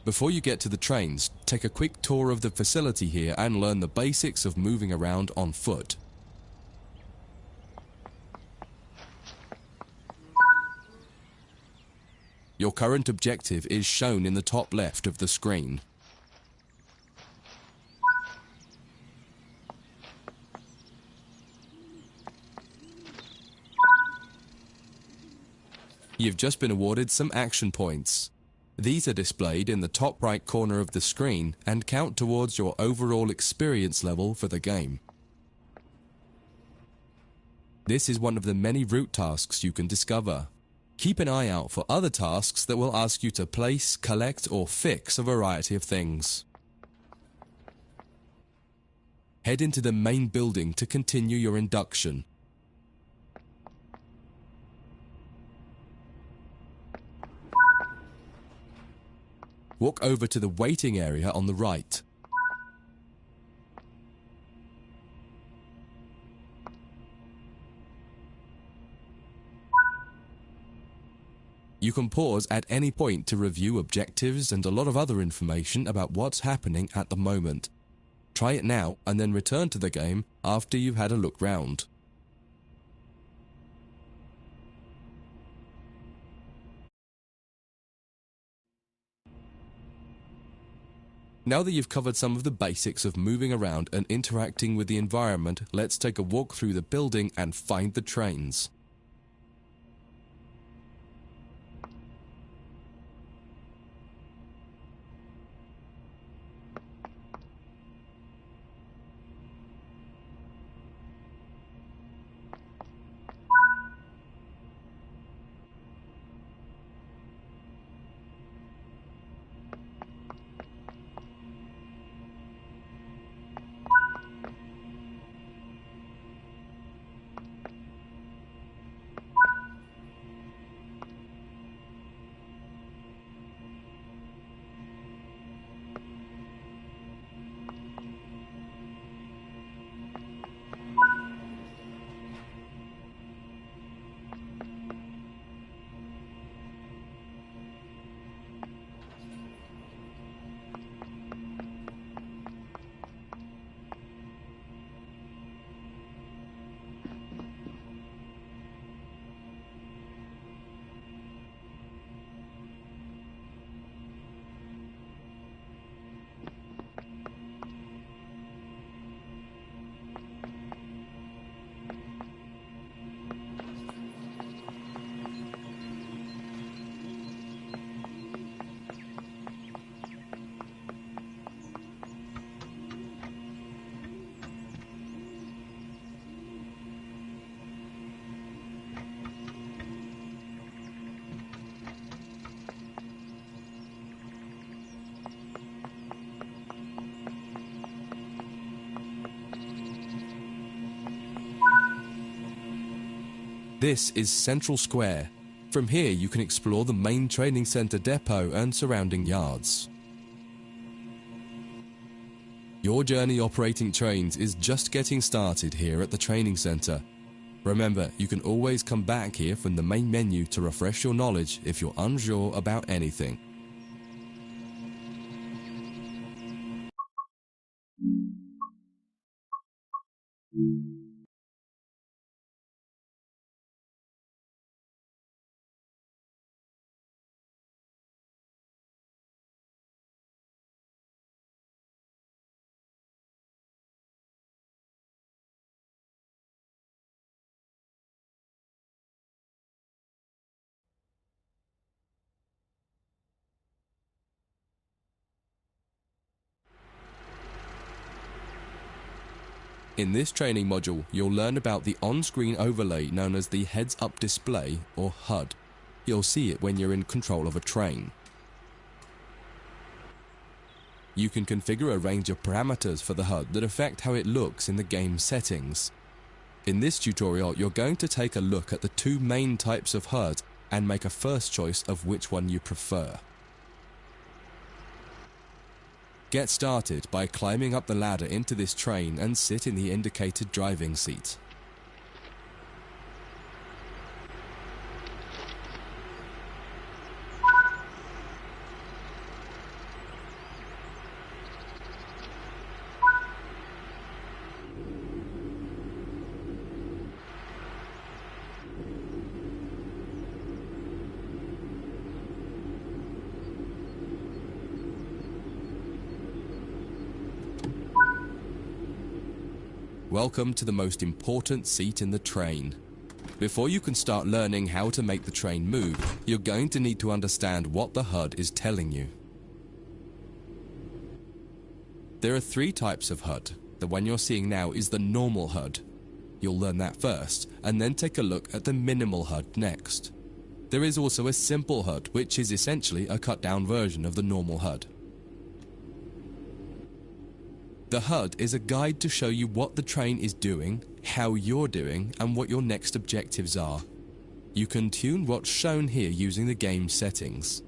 Before you get to the trains, take a quick tour of the facility here and learn the basics of moving around on foot. Your current objective is shown in the top left of the screen. You've just been awarded some action points. These are displayed in the top right corner of the screen and count towards your overall experience level for the game. This is one of the many route tasks you can discover. Keep an eye out for other tasks that will ask you to place, collect, or fix a variety of things. Head into the main building to continue your induction. Walk over to the waiting area on the right. You can pause at any point to review objectives and a lot of other information about what's happening at the moment. Try it now and then return to the game after you've had a look round. Now that you've covered some of the basics of moving around and interacting with the environment, let's take a walk through the building and find the trains. This is Central Square. From here you can explore the main training center depot and surrounding yards. Your journey operating trains is just getting started here at the training center. Remember, you can always come back here from the main menu to refresh your knowledge if you're unsure about anything. In this training module, you'll learn about the on-screen overlay known as the heads-up display, or HUD. You'll see it when you're in control of a train. You can configure a range of parameters for the HUD that affect how it looks in the game settings. In this tutorial, you're going to take a look at the two main types of HUD and make a first choice of which one you prefer. Get started by climbing up the ladder into this train and sit in the indicated driving seat. Welcome to the most important seat in the train. Before you can start learning how to make the train move, you're going to need to understand what the HUD is telling you. There are three types of HUD. The one you're seeing now is the normal HUD. You'll learn that first, and then take a look at the minimal HUD next. There is also a simple HUD, which is essentially a cut-down version of the normal HUD. The HUD is a guide to show you what the train is doing, how you're doing, and what your next objectives are. You can tune what's shown here using the game settings.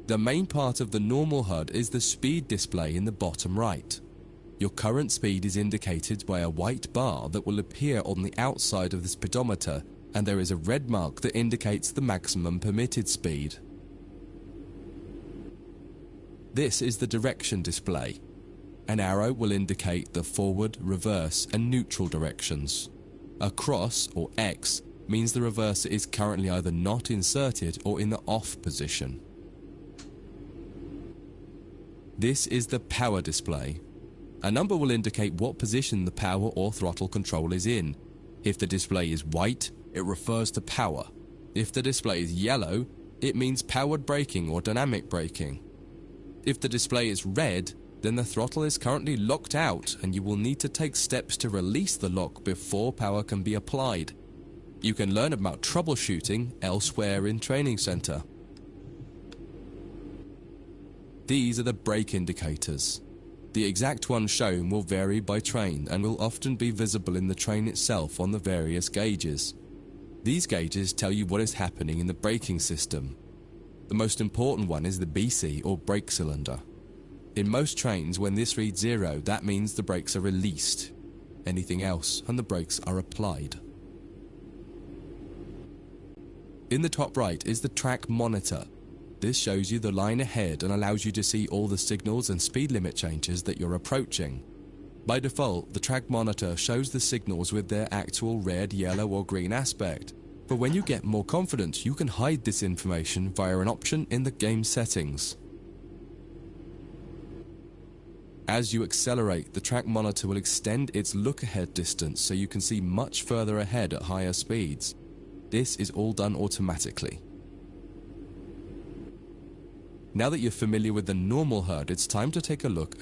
The main part of the normal HUD is the speed display in the bottom right. Your current speed is indicated by a white bar that will appear on the outside of the speedometer, and there is a red mark that indicates the maximum permitted speed. This is the direction display. An arrow will indicate the forward, reverse, and neutral directions. A cross, or X, means the reverser is currently either not inserted or in the off position. This is the power display. A number will indicate what position the power or throttle control is in. If the display is white, it refers to power. If the display is yellow, it means powered braking or dynamic braking. If the display is red, then the throttle is currently locked out and you will need to take steps to release the lock before power can be applied. You can learn about troubleshooting elsewhere in Training Center. These are the brake indicators. The exact one shown will vary by train and will often be visible in the train itself on the various gauges. These gauges tell you what is happening in the braking system. The most important one is the BC, or brake cylinder. In most trains, when this reads 0, that means the brakes are released. Anything else, and the brakes are applied. In the top right is the track monitor. This shows you the line ahead and allows you to see all the signals and speed limit changes that you're approaching. By default, the track monitor shows the signals with their actual red, yellow, or green aspect. But when you get more confident, you can hide this information via an option in the game settings. As you accelerate, the track monitor will extend its look-ahead distance so you can see much further ahead at higher speeds. This is all done automatically. Now that you're familiar with the normal HUD, it's time to take a look